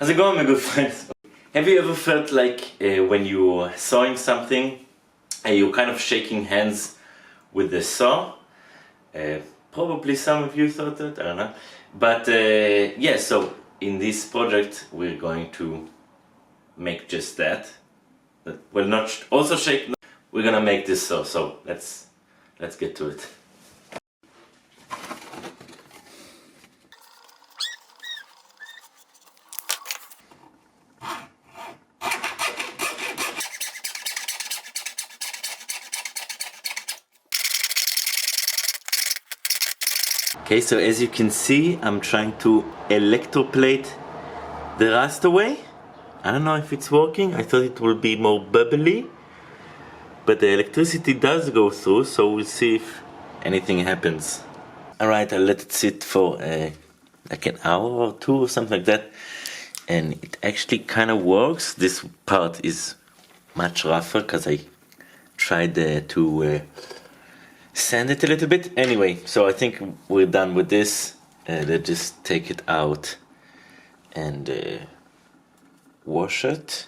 How's it going, my good friends? Have you ever felt like when you're sawing something and you're kind of shaking hands with the saw? Probably some of you thought that, I don't know. But yeah, so in this project we're going to make just that. Well, not also shake, we're gonna make this saw, so let's get to it. Okay, so as you can see, I'm trying to electroplate the rust away. I don't know if it's working. I thought it will be more bubbly, but the electricity does go through, so we'll see if anything happens. Alright, I'll let it sit for like an hour or two or something like that, and it actually kind of works. This part is much rougher because I tried to sand it a little bit. Anyway, so I think we're done with this. Let's just take it out and wash it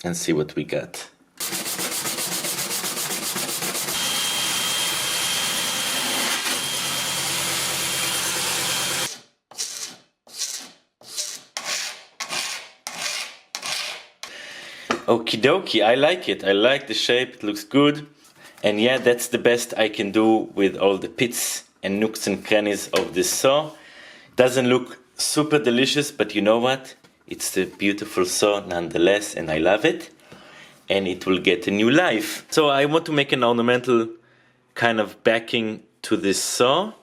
and see what we got. Okie dokie, I like it. I like the shape, it looks good. And yeah, that's the best I can do with all the pits and nooks and crannies of this saw. Doesn't look super delicious, but you know what? It's a beautiful saw nonetheless, and I love it. And it will get a new life. So I want to make an ornamental kind of backing to this saw,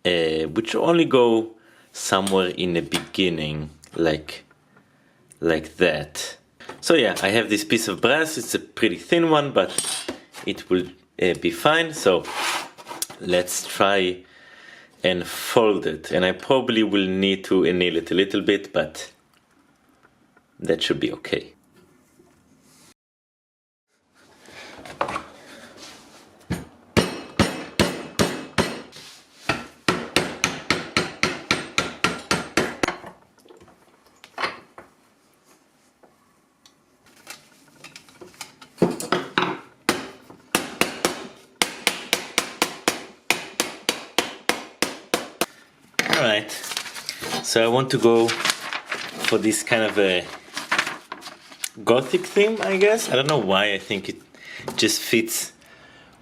which only go somewhere in the beginning, like that. So yeah, I have this piece of brass. It's a pretty thin one, but it will be fine. So let's try and fold it. And I probably will need to anneal it a little bit, but that should be okay. Alright, so I want to go for this kind of a gothic theme, I guess. I don't know why, I think it just fits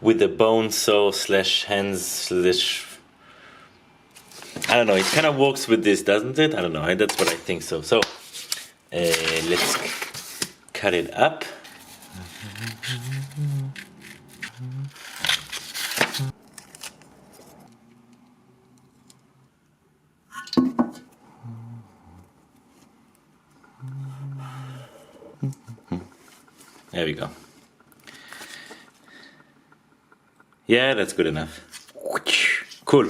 with the bone saw slash hands slash... I don't know, it kind of works with this, doesn't it? I don't know, that's what I think so. So, let's cut it up. There we go. Yeah, that's good enough. Cool.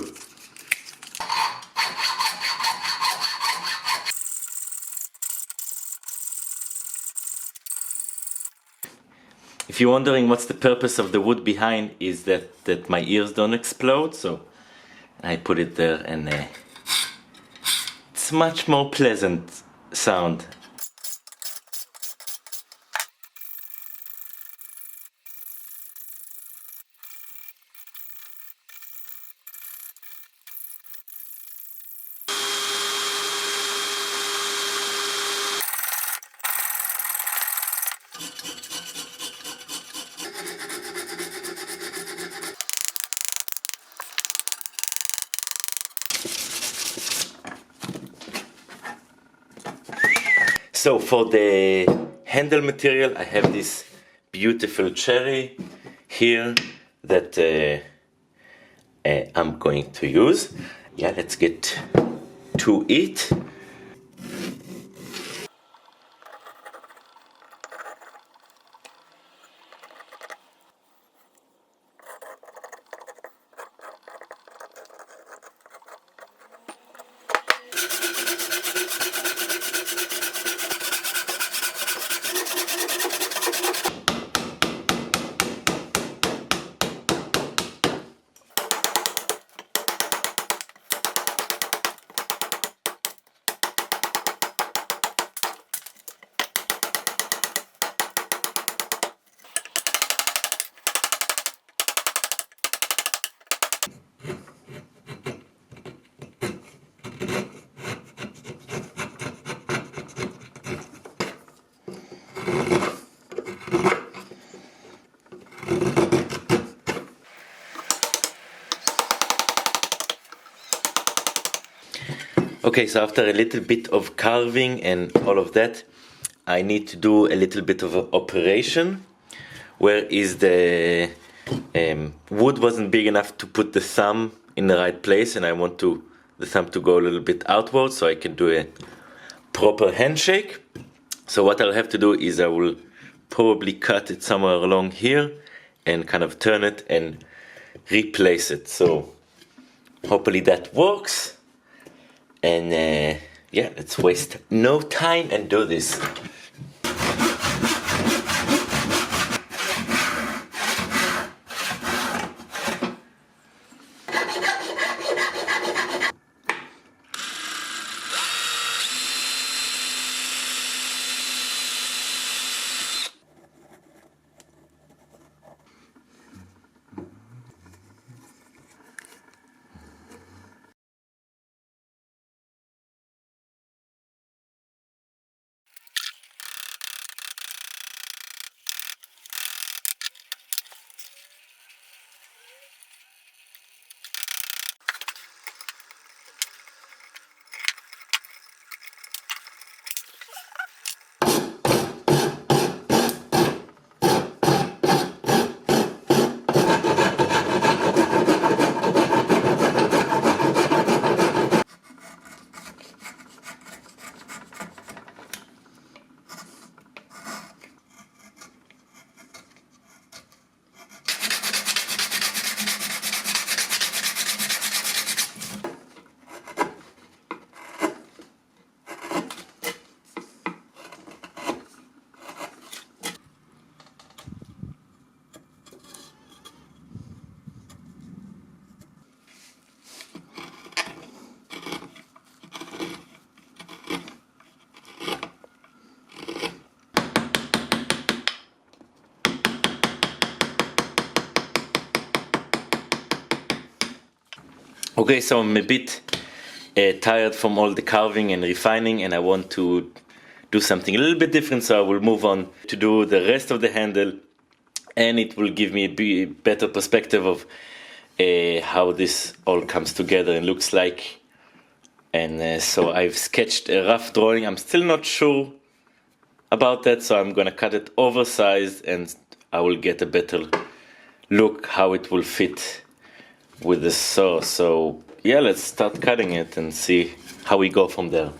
If you're wondering what's the purpose of the wood behind, is that my ears don't explode, so I put it there, and it's much more pleasant sound. So for the handle material, I have this beautiful cherry here that I'm going to use. Yeah, let's get to it. Okay, so after a little bit of carving and all of that, I need to do a little bit of an operation. Where is the wood wasn't big enough to put the thumb in the right place, and I want the thumb to go a little bit outward so I can do a proper handshake. So what I'll have to do is I will probably cut it somewhere along here and kind of turn it and replace it. So hopefully that works. And yeah, let's waste no time and do this. Okay, so I'm a bit tired from all the carving and refining, and I want to do something a little bit different, so I will move on to do the rest of the handle, and it will give me a better perspective of how this all comes together and looks like. And so I've sketched a rough drawing. I'm still not sure about that, so I'm gonna cut it oversized and I will get a better look how it will fit with the saw. So yeah, let's start cutting it and see how we go from there.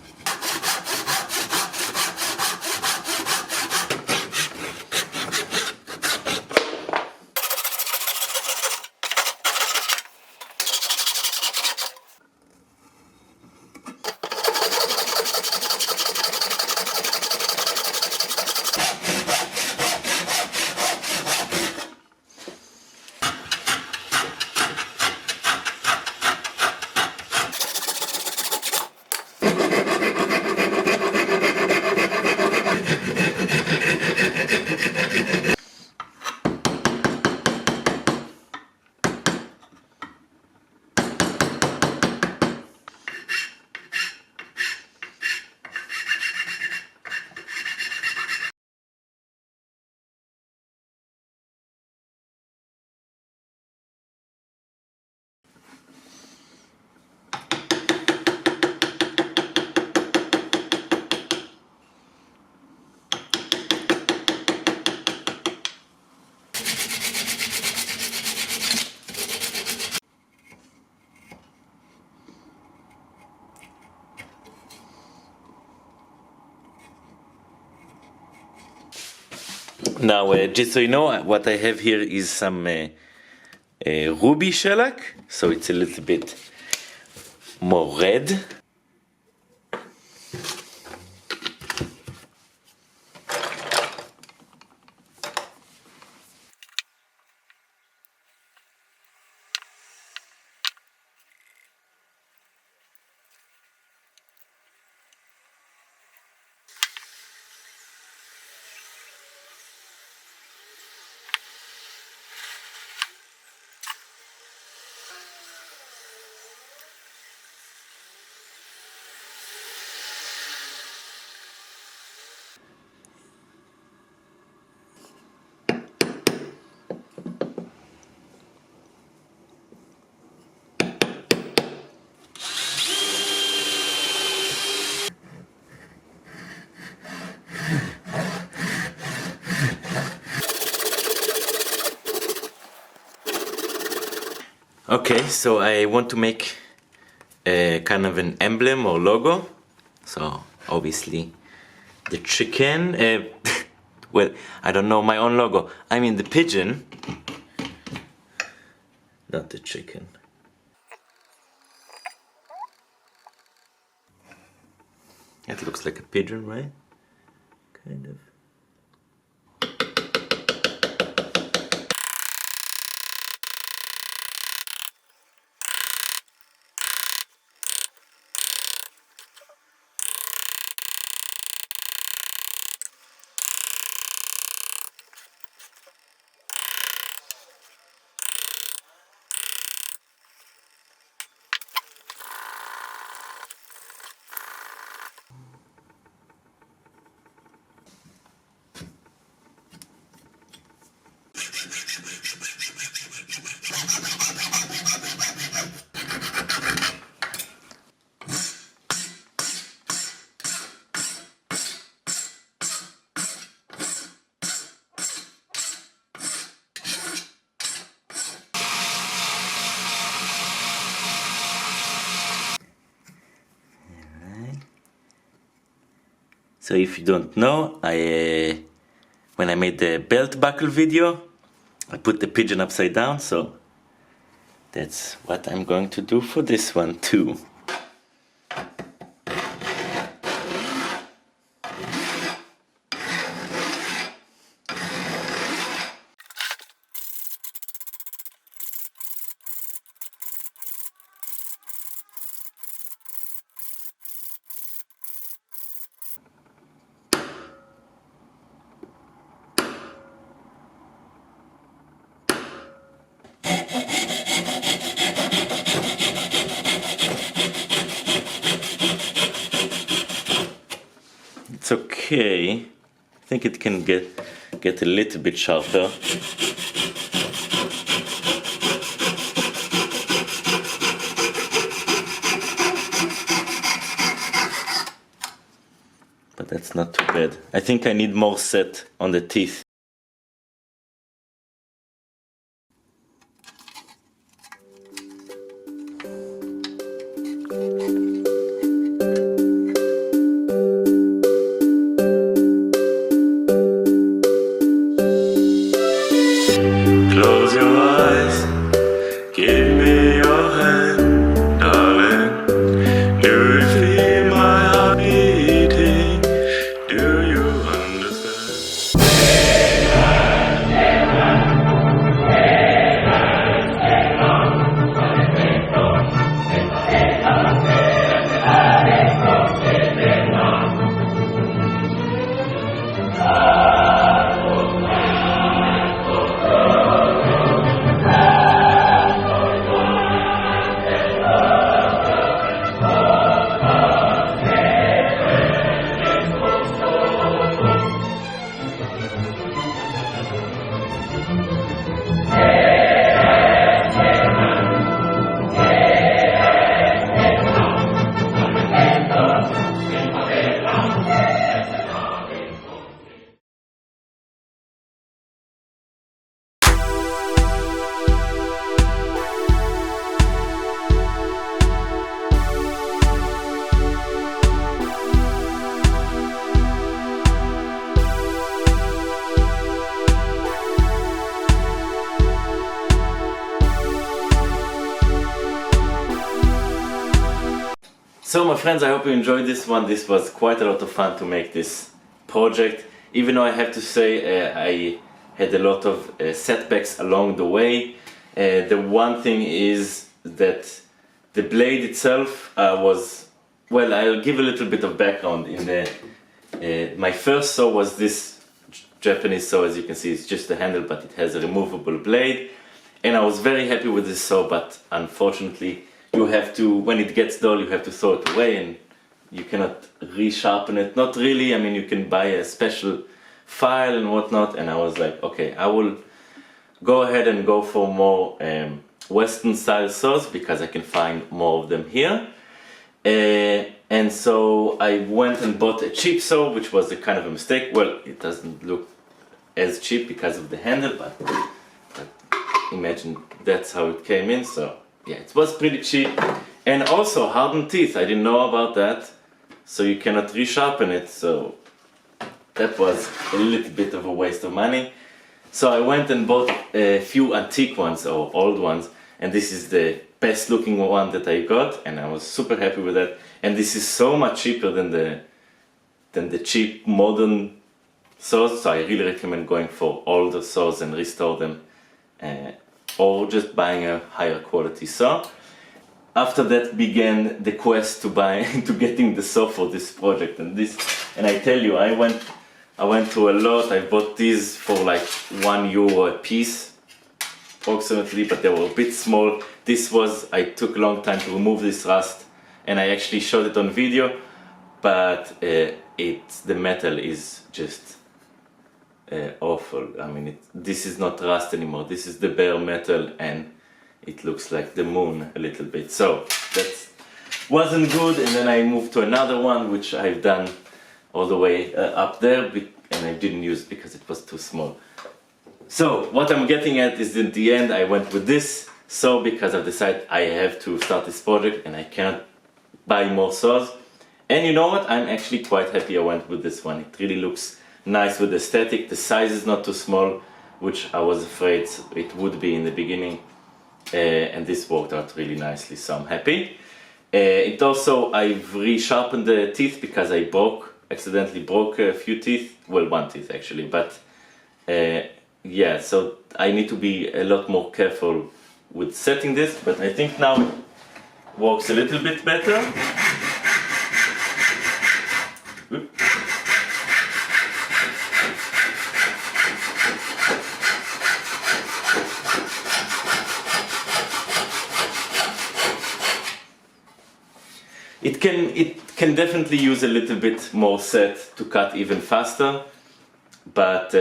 Now, just so you know, what I have here is some ruby shellac, so it's a little bit more red. Okay, so I want to make a kind of an emblem or logo. So obviously the chicken, well, I don't know my own logo. I mean the pigeon, not the chicken. It looks like a pigeon, right? Kind of. So if you don't know, when I made the belt buckle video, I put the pigeon upside down, so that's what I'm going to do for this one too. It's okay. I think it can get a little bit sharper. But that's not too bad. I think I need more set on the teeth. Close your eyes, give me your hand, darling. Do you feel my heart beating? Do you understand? So my friends, I hope you enjoyed this one. This was quite a lot of fun to make this project. Even though I have to say I had a lot of setbacks along the way. The one thing is that the blade itself was, well, I'll give a little bit of background. In the my first saw was this Japanese saw. As you can see, it's just a handle, but it has a removable blade. And I was very happy with this saw, but unfortunately you have to, when it gets dull, you have to throw it away and you cannot resharpen it. Not really, I mean, you can buy a special file and whatnot. And I was like, okay, I will go ahead and go for more Western style saws because I can find more of them here. And so I went and bought a cheap saw, which was a kind of a mistake. Well, it doesn't look as cheap because of the handle, but imagine that's how it came in. So yeah, it was pretty cheap. And also hardened teeth, I didn't know about that. So you cannot resharpen it, so that was a little bit of a waste of money. So I went and bought a few antique ones or old ones, and this is the best looking one that I got, and I was super happy with that. And this is so much cheaper than the cheap modern saws, so I really recommend going for older saws and restore them, or just buying a higher quality saw. After that began the quest to getting the saw for this project, and I tell you, I went through a lot. I bought these for like €1 a piece, approximately, but they were a bit small. I took a long time to remove this rust, and I actually showed it on video, but the metal is just awful. I mean, this is not rust anymore. This is the bare metal, and it looks like the moon a little bit. So that wasn't good, and then I moved to another one, which I've done all the way up there, and I didn't use it because it was too small. So what I'm getting at is, in the end I went with this saw because I've decided I have to start this project and I can't buy more saws. And you know what, I'm actually quite happy I went with this one. It really looks nice with the aesthetic. The size is not too small, which I was afraid it would be in the beginning, and this worked out really nicely, so I'm happy. It also, I've resharpened the teeth because I accidentally broke a few teeth, well, one tooth actually, but yeah, so I need to be a lot more careful with setting this, but I think now it works a little bit better. Oop. It can definitely use a little bit more set to cut even faster, but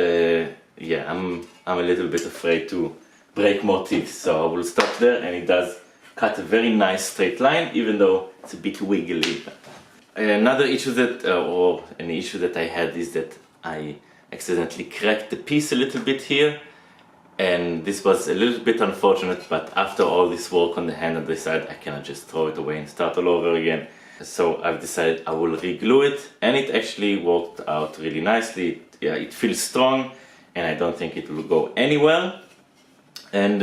yeah, I'm a little bit afraid to break more teeth, so I will stop there. And it does cut a very nice straight line, even though it's a bit wiggly. Another issue an issue that I had is that I accidentally cracked the piece a little bit here, and this was a little bit unfortunate, but after all this work on the hand, I decided I cannot just throw it away and start all over again. So I've decided I will re-glue it, and it actually worked out really nicely. Yeah, it feels strong, and I don't think it will go anywhere. And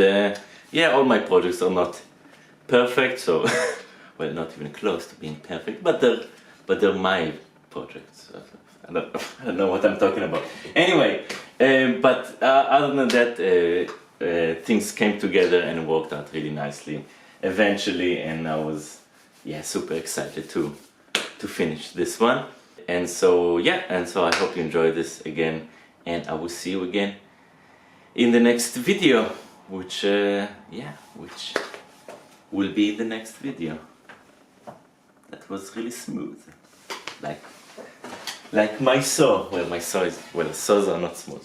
yeah, all my projects are not perfect, so well, not even close to being perfect, but they're my projects. I don't know what I'm talking about. Anyway, but other than that, things came together and worked out really nicely eventually, and I was super excited to finish this one. And so I hope you enjoy this again, and I will see you again in the next video, which will be the next video. That was really smooth, like my saw. Well, my saw is, saws are not smooth.